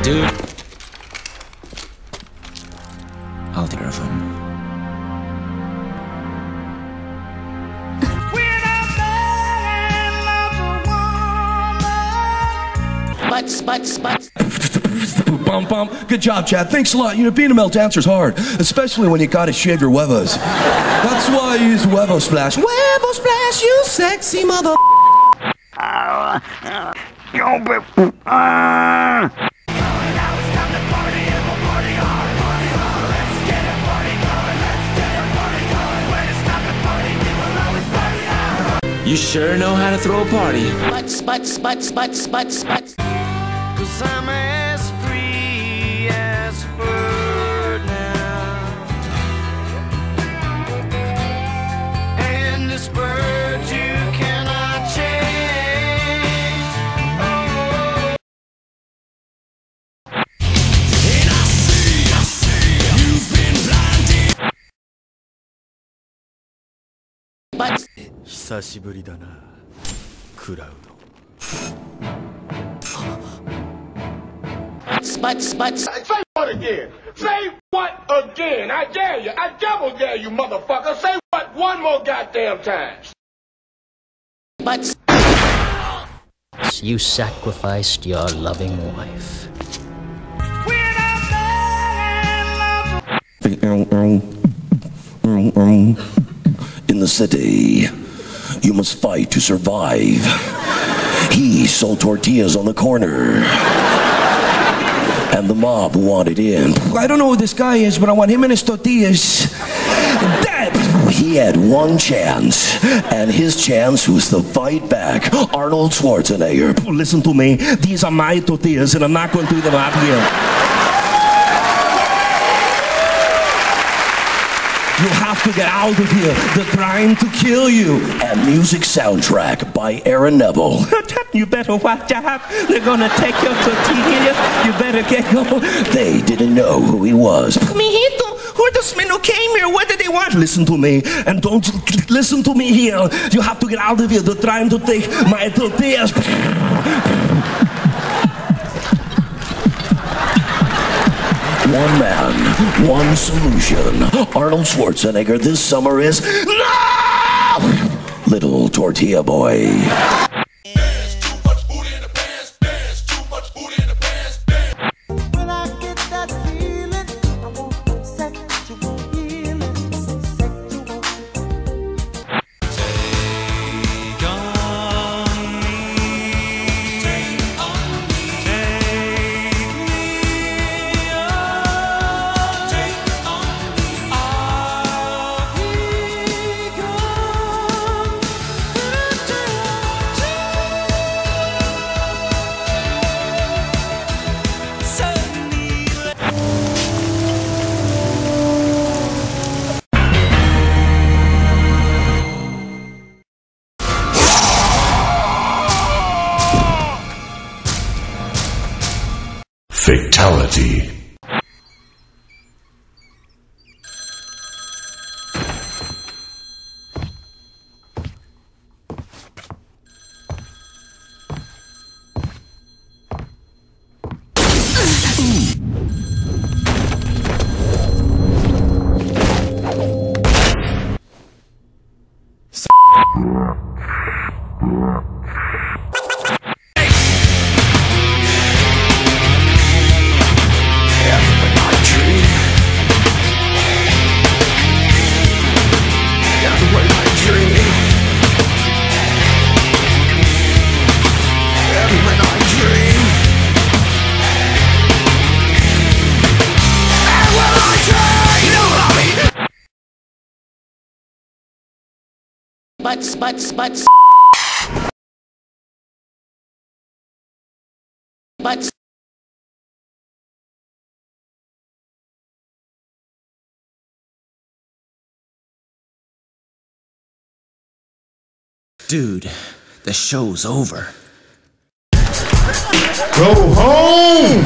Dude, I'll take care of him. Butts. Bum bum. Good job, Chad. Thanks a lot. You know, being a male dancer's hard, especially when you gotta shave your huevos. That's why I use Huevo Splash. Huevo Splash, you sexy mother. You sure know how to throw a party. Butts. 'Cause I'm as free as a bird now. And this bird you cannot change. Oh. And I see, you've been blinded. Butts. 久しぶりだな、クラウド。Butts. Say what again? Say what again? I dare you. I double dare you, motherfucker. Say what one more goddamn time. Butts. You sacrificed your loving wife. In the city, you must fight to survive. He sold tortillas on the corner. And the mob wanted in. I don't know who this guy is, but I want him and his tortillas. Dead! He had one chance, and his chance was to fight back. Arnold Schwarzenegger. Listen to me, these are my tortillas, and I'm not going to do them out here. You have to get out of here. They're trying to kill you. And music soundtrack by Aaron Neville. You better watch out. They're gonna take your tortillas. You better get going. They didn't know who he was. Mijito, who are those men who came here? What did they want? Listen to me. And don't listen to me here. You have to get out of here. They're trying to take my tortillas. One man, one solution. Arnold Schwarzenegger this summer is no! Little Tortilla Boy. Fatality. Butts. Dude, the show's over. Go home!